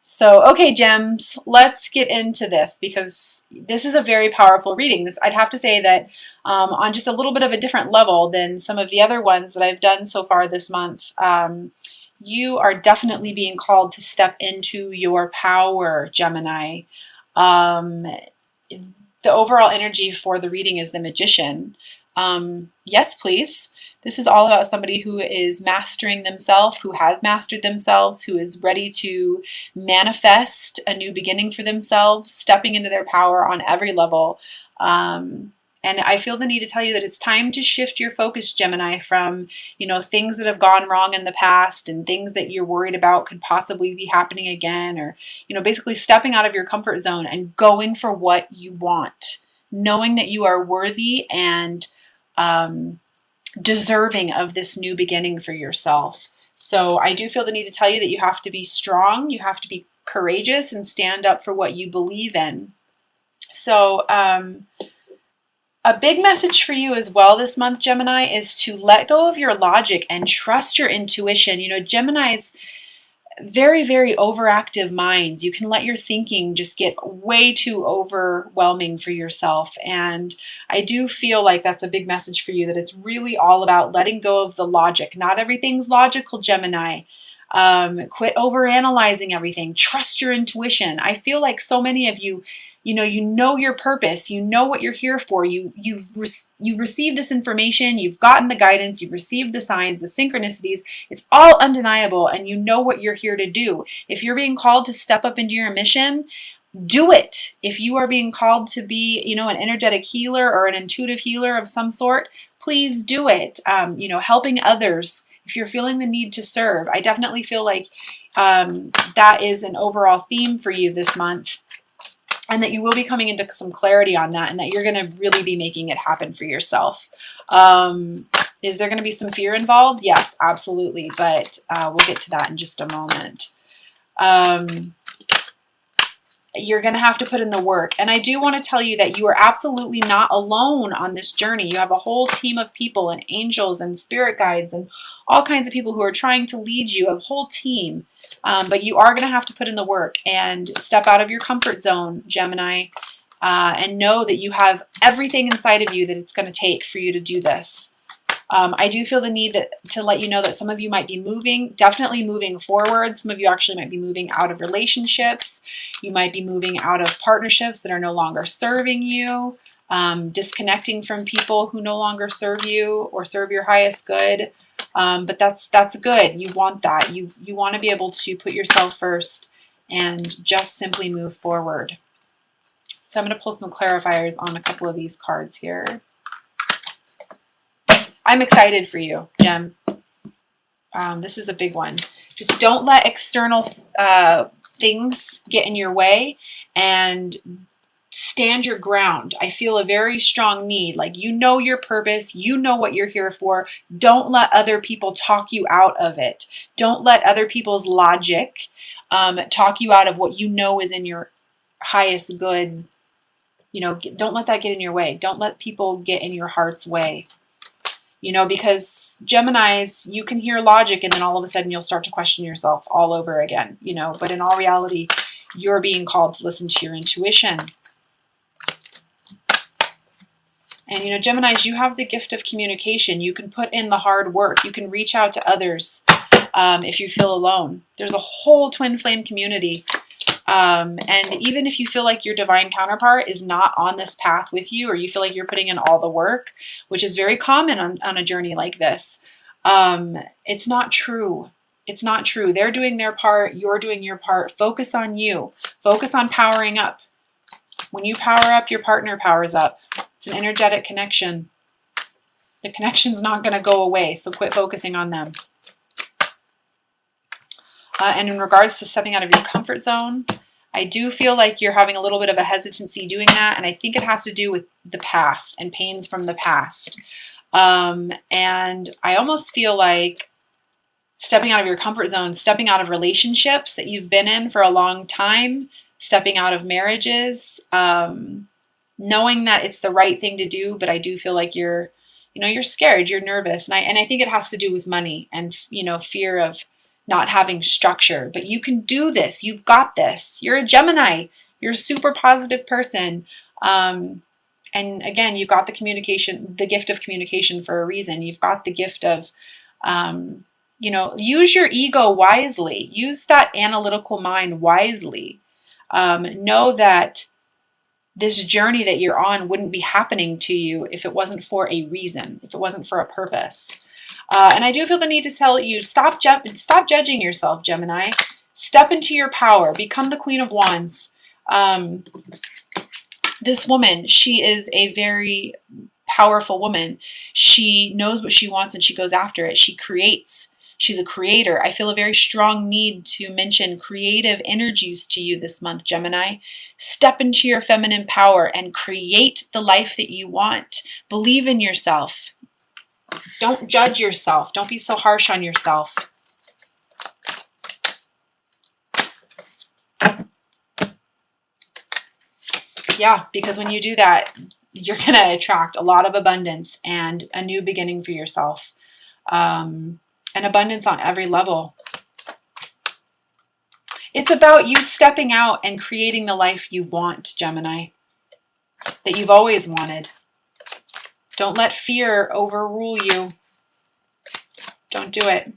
So, okay, gems, let's get into this because this is a very powerful reading. This, I'd have to say that on just a little bit of a different level than some of the other ones that I've done so far this month. You are definitely being called to step into your power, Gemini. Um, the overall energy for the reading is the Magician. Yes, please. This is all about somebody who is mastering themselves, who has mastered themselves, who is ready to manifest a new beginning for themselves, stepping into their power on every level. And I feel the need to tell you that it's time to shift your focus, Gemini, from, things that have gone wrong in the past and things that you're worried about could possibly be happening again, or, basically stepping out of your comfort zone and going for what you want, knowing that you are worthy and deserving of this new beginning for yourself. So I do feel the need to tell you that you have to be strong, you have to be courageous and stand up for what you believe in. So a big message for you as well this month, Gemini, is to let go of your logic and trust your intuition. Gemini's very, very overactive minds. You can let your thinking just get way too overwhelming for yourself. And I do feel like that's a big message for you, that it's really all about letting go of the logic. Not everything's logical, Gemini. Quit overanalyzing everything. Trust your intuition. I feel like so many of you, you know your purpose. You know what you're here for. You've received this information. You've gotten the guidance. You've received the signs, the synchronicities. It's all undeniable, and you know what you're here to do. If you're being called to step up into your mission, do it. If you are being called to be, an energetic healer or an intuitive healer of some sort, please do it. Helping others. If you're feeling the need to serve, I definitely feel like that is an overall theme for you this month, and that you will be coming into some clarity on that, and that you're going to really be making it happen for yourself. Is there going to be some fear involved? Yes, absolutely, but we'll get to that in just a moment. You're going to have to put in the work. And I do want to tell you that you are absolutely not alone on this journey. You have a whole team of people and angels and spirit guides and all kinds of people who are trying to lead you, a whole team. But you are going to have to put in the work and step out of your comfort zone, Gemini, and know that you have everything inside of you that it's going to take for you to do this. I do feel the need to let you know that some of you might be definitely moving forward. Some of you actually might be moving out of relationships. You might be moving out of partnerships that are no longer serving you, disconnecting from people who no longer serve you or serve your highest good. But that's good. You want that. You want to be able to put yourself first and just simply move forward. So I'm going to pull some clarifiers on a couple of these cards here. I'm excited for you, Gem. This is a big one. Just don't let external things get in your way, and stand your ground. I feel a very strong need. Like, you know your purpose. You know what you're here for. Don't let other people talk you out of it. Don't let other people's logic talk you out of what you know is in your highest good. Don't let that get in your way. Don't let people get in your heart's way. Because Geminis, you can hear logic and then all of a sudden you'll start to question yourself all over again, but in all reality, you're being called to listen to your intuition. And, Geminis, you have the gift of communication. You can put in the hard work. You can reach out to others if you feel alone. There's a whole twin flame community. And even if you feel like your divine counterpart is not on this path with you, or you feel like you're putting in all the work, which is very common on a journey like this, it's not true. It's not true. They're doing their part. You're doing your part. Focus on you. Focus on powering up. When you power up, your partner powers up. It's an energetic connection. The connection's not going to go away, so quit focusing on them. And in regards to stepping out of your comfort zone, I do feel like you're having a little bit of a hesitancy doing that, and I think it has to do with the past and pains from the past. And I almost feel like stepping out of your comfort zone, stepping out of relationships that you've been in for a long time, stepping out of marriages, knowing that it's the right thing to do, but I do feel like you're scared, you're nervous, and I think it has to do with money and fear of not having structure. But you can do this. You've got this. You're a Gemini. You're a super positive person. And again, you've got the communication, the gift of communication for a reason. You've got the gift of, you know, use your ego wisely. Use that analytical mind wisely. Know that this journey that you're on wouldn't be happening to you if it wasn't for a reason, if it wasn't for a purpose. And I do feel the need to tell you, stop judging yourself, Gemini. Step into your power. Become the Queen of Wands. This woman, she is a very powerful woman. She knows what she wants and she goes after it. She creates. She's a creator. I feel a very strong need to mention creative energies to you this month, Gemini. Step into your feminine power and create the life that you want. Believe in yourself. Don't judge yourself. Don't be so harsh on yourself. Yeah, because when you do that, you're going to attract a lot of abundance and a new beginning for yourself. And abundance on every level. It's about you stepping out and creating the life you want, Gemini, that you've always wanted. Don't let fear overrule you. Don't do it.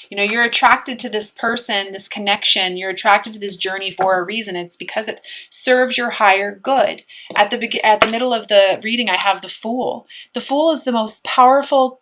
You know, you're attracted to this person, this connection. You're attracted to this journey for a reason. It's because it serves your higher good. At the middle of the reading, I have the Fool. The Fool is the most powerful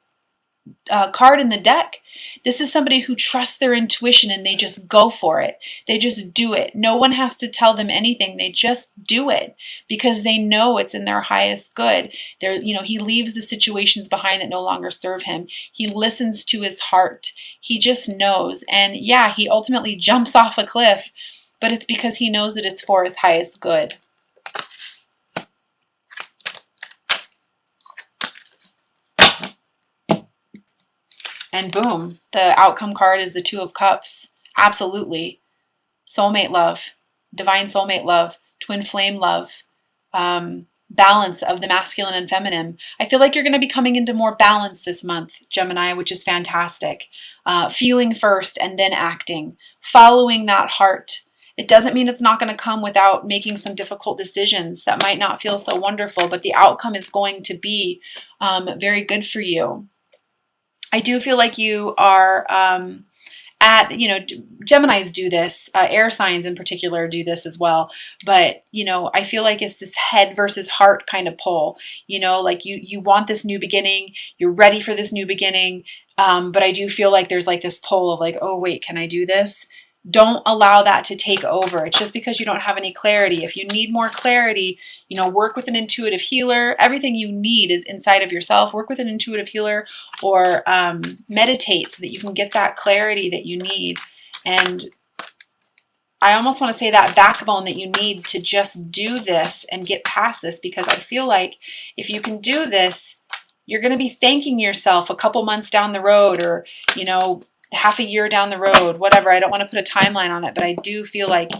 card in the deck. This is somebody who trusts their intuition and they just go for it. They just do it. No one has to tell them anything. They just do it because they know it's in their highest good. You know, he leaves the situations behind that no longer serve him. He listens to his heart. He just knows. And yeah, he ultimately jumps off a cliff, but it's because he knows that it's for his highest good. And boom, the outcome card is the Two of Cups. Absolutely. Soulmate love, divine soulmate love, twin flame love, balance of the masculine and feminine. I feel like you're going to be coming into more balance this month, Gemini, which is fantastic. Feeling first and then acting, following that heart. It doesn't mean it's not going to come without making some difficult decisions that might not feel so wonderful, but the outcome is going to be very good for you. I do feel like you are you know, Geminis do this, air signs in particular do this as well. But, you know, I feel like it's this head versus heart kind of pull, you know, like you want this new beginning, you're ready for this new beginning. But I do feel like there's like this pull of like, oh, wait, can I do this? Don't allow that to take over. It's just because you don't have any clarity. If you need more clarity, you know, work with an intuitive healer. Everything you need is inside of yourself. Work with an intuitive healer or meditate so that you can get that clarity that you need. And I almost want to say that backbone that you need to just do this and get past this, because I feel like if you can do this, you're going to be thanking yourself a couple months down the road, or, you know, half a year down the road, whatever. I don't want to put a timeline on it, but I do feel like,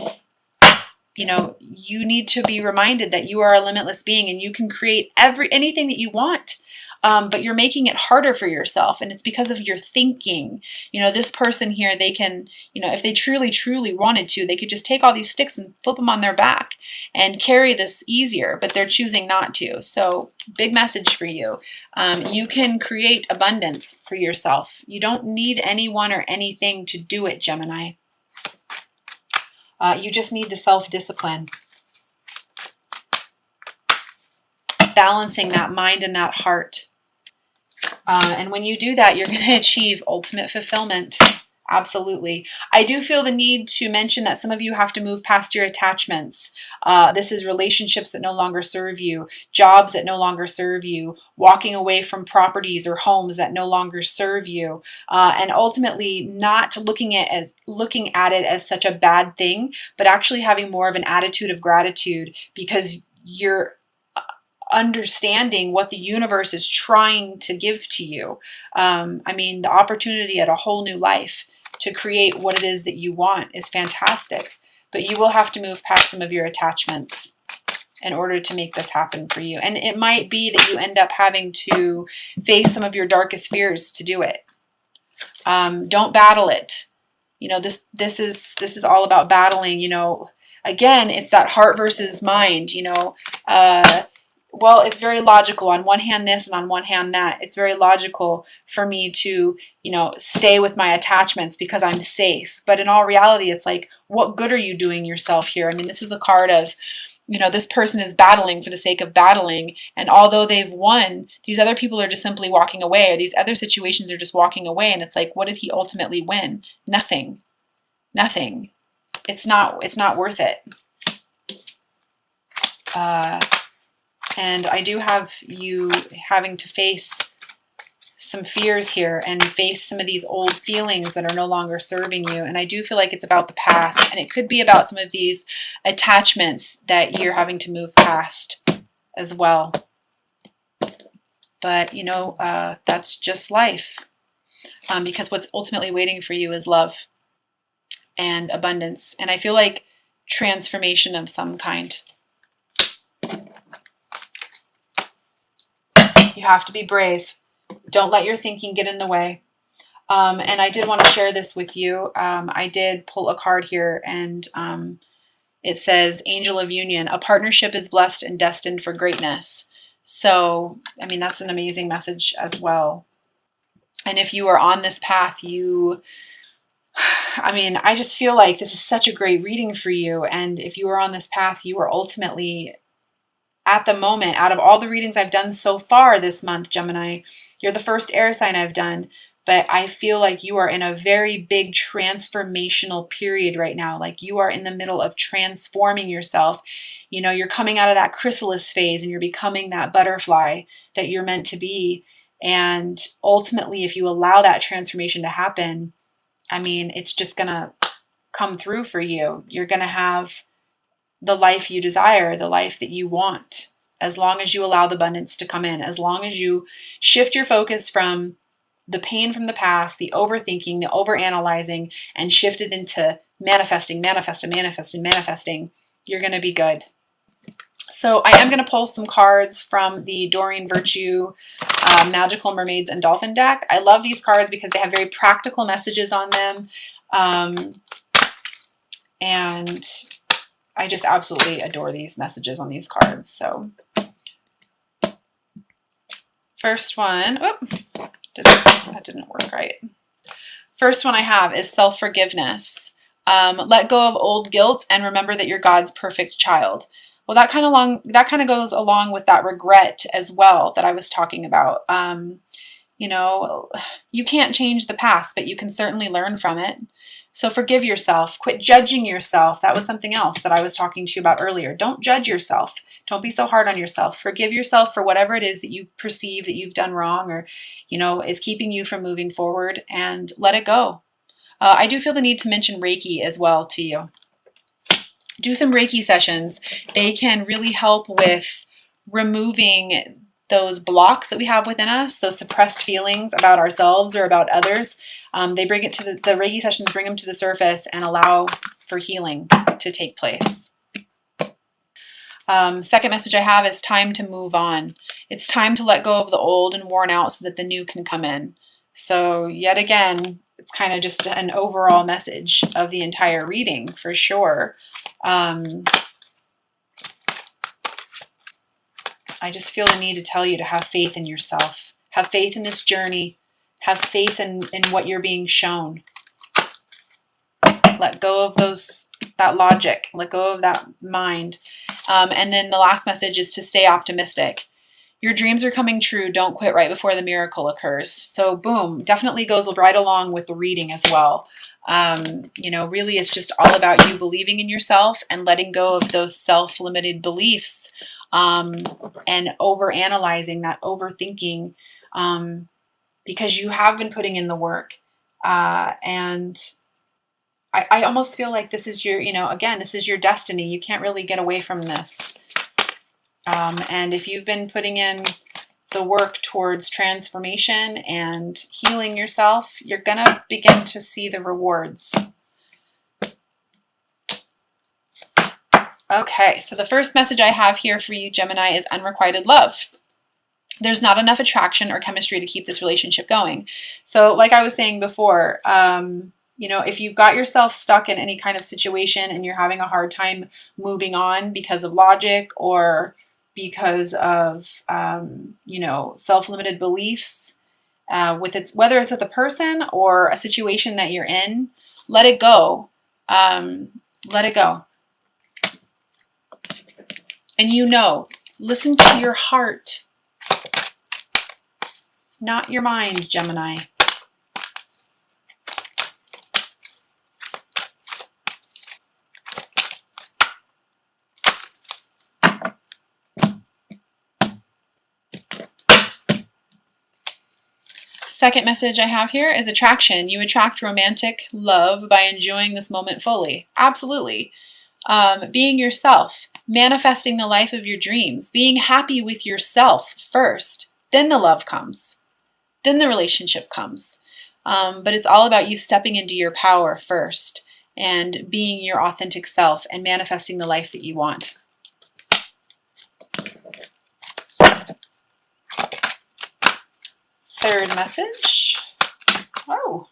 you know, you need to be reminded that you are a limitless being and you can create anything that you want. But you're making it harder for yourself, and it's because of your thinking. You know, this person here, they can, you know, if they truly, truly wanted to, they could just take all these sticks and flip them on their back and carry this easier, but they're choosing not to. So big message for you. You can create abundance for yourself. You don't need anyone or anything to do it, Gemini. You just need the self-discipline. Balancing that mind and that heart. And when you do that, you're going to achieve ultimate fulfillment. Absolutely. I do feel the need to mention that some of you have to move past your attachments. This is relationships that no longer serve you, jobs that no longer serve you, walking away from properties or homes that no longer serve you, and ultimately not looking at it as such a bad thing, but actually having more of an attitude of gratitude, because you're understanding what the universe is trying to give to you. I mean, the opportunity at a whole new life to create what it is that you want is fantastic, but you will have to move past some of your attachments in order to make this happen for you. And it might be that you end up having to face some of your darkest fears to do it. Don't battle it. You know, this is all about battling, you know. Again, it's that heart versus mind, you know. Well, it's very logical. On one hand this and on one hand that. It's very logical for me to, you know, stay with my attachments because I'm safe. But in all reality, it's like, what good are you doing yourself here? I mean, this is a card of, you know, this person is battling for the sake of battling. And although they've won, these other people are just simply walking away, or these other situations are just walking away. And it's like, what did he ultimately win? Nothing. Nothing. It's not worth it. And I do have you having to face some fears here and face some of these old feelings that are no longer serving you. And I do feel like it's about the past, and it could be about some of these attachments that you're having to move past as well. But, you know, that's just life, because what's ultimately waiting for you is love and abundance. And I feel like transformation of some kind. You have to be brave. Don't let your thinking get in the way. And I did want to share this with you. I did pull a card here, and it says, Angel of Union, a partnership is blessed and destined for greatness. So, I mean, that's an amazing message as well. And if you are on this path, I mean, I just feel like this is such a great reading for you. And if you are on this path, you are ultimately, at the moment, out of all the readings I've done so far this month, Gemini, you're the first air sign I've done. But I feel like you are in a very big transformational period right now. Like you are in the middle of transforming yourself. You know, you're coming out of that chrysalis phase and you're becoming that butterfly that you're meant to be. And ultimately, if you allow that transformation to happen, I mean, it's just going to come through for you. You're going to have the life you desire, the life that you want, as long as you allow the abundance to come in, as long as you shift your focus from the pain from the past, the overthinking, the overanalyzing, and shift it into manifesting, manifesting, manifesting, manifesting, you're going to be good. So I am going to pull some cards from the Doreen Virtue Magical Mermaids and Dolphin deck. I love these cards because they have very practical messages on them. And I just absolutely adore these messages on these cards. So first one, that didn't work right. First one I have is self-forgiveness. Let go of old guilt and remember that you're God's perfect child. Well, that kind of goes along with that regret as well that I was talking about. You know, you can't change the past, but you can certainly learn from it. So forgive yourself. Quit judging yourself. That was something else that I was talking to you about earlier. Don't judge yourself. Don't be so hard on yourself. Forgive yourself for whatever it is that you perceive that you've done wrong, or, you know, is keeping you from moving forward, and let it go. I do feel the need to mention Reiki as well to you. Do some Reiki sessions. They can really help with removing those blocks that we have within us, those suppressed feelings about ourselves or about others. They bring it to the Reiki sessions, bring them to the surface and allow for healing to take place. Second message I have is time to move on. It's time to let go of the old and worn out so that the new can come in. So yet again, it's kind of just an overall message of the entire reading for sure. I just feel the need to tell you to have faith in yourself. Have faith in this journey. Have faith in what you're being shown. Let go of that logic. Let go of that mind. And then the last message is to stay optimistic. Your dreams are coming true. Don't quit right before the miracle occurs. So boom, definitely goes right along with the reading as well. You know, really it's just all about you believing in yourself and letting go of those self-limited beliefs, and over-analyzing, that overthinking, because you have been putting in the work. And I almost feel like this is your, you know, again, this is your destiny. You can't really get away from this. And if you've been putting in the work towards transformation and healing yourself, you're going to begin to see the rewards. Okay, so the first message I have here for you, Gemini, is unrequited love. there's not enough attraction or chemistry to keep this relationship going. So like I was saying before, you know, if you've got yourself stuck in any kind of situation and you're having a hard time moving on because of logic or because of, you know, self-limited beliefs, whether it's with a person or a situation that you're in, let it go. Let it go. And you know, listen to your heart, not your mind, Gemini. Second message I have here is attraction. You attract romantic love by enjoying this moment fully. Absolutely. Being yourself, manifesting the life of your dreams, being happy with yourself first, then the love comes, then the relationship comes. But it's all about you stepping into your power first and being your authentic self and manifesting the life that you want. Third message. Oh.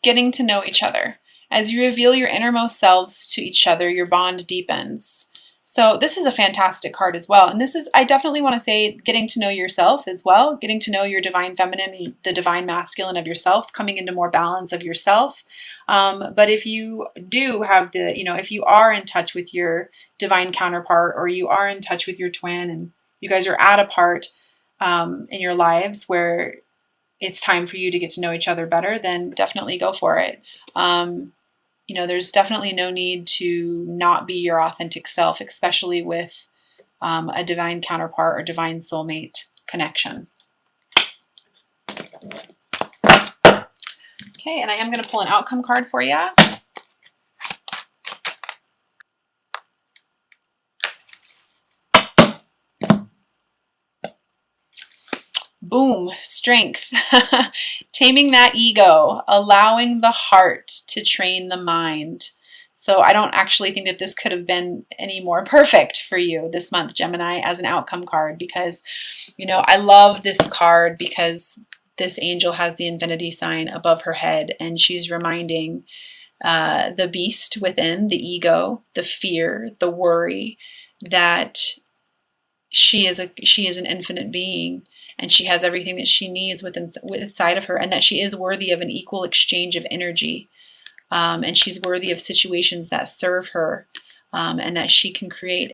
Getting to know each other. As you reveal your innermost selves to each other, your bond deepens. So this is a fantastic card as well. And this is, I definitely want to say, getting to know yourself as well, getting to know your divine feminine, the divine masculine of yourself, coming into more balance of yourself. But if you do have the, you know, if you are in touch with your divine counterpart, or you are in touch with your twin and you guys are at a part in your lives where it's time for you to get to know each other better, then definitely go for it. You know, there's definitely no need to not be your authentic self, especially with a divine counterpart or divine soulmate connection. Okay, and I am going to pull an outcome card for you. Boom, strength. Taming that ego, allowing the heart to train the mind. So I don't actually think that this could have been any more perfect for you this month, Gemini, as an outcome card, because, you know, I love this card because this angel has the infinity sign above her head, and she's reminding the beast within, the ego, the fear, the worry, that she is an infinite being, and she has everything that she needs inside of her, and that she is worthy of an equal exchange of energy, and she's worthy of situations that serve her, and that she can create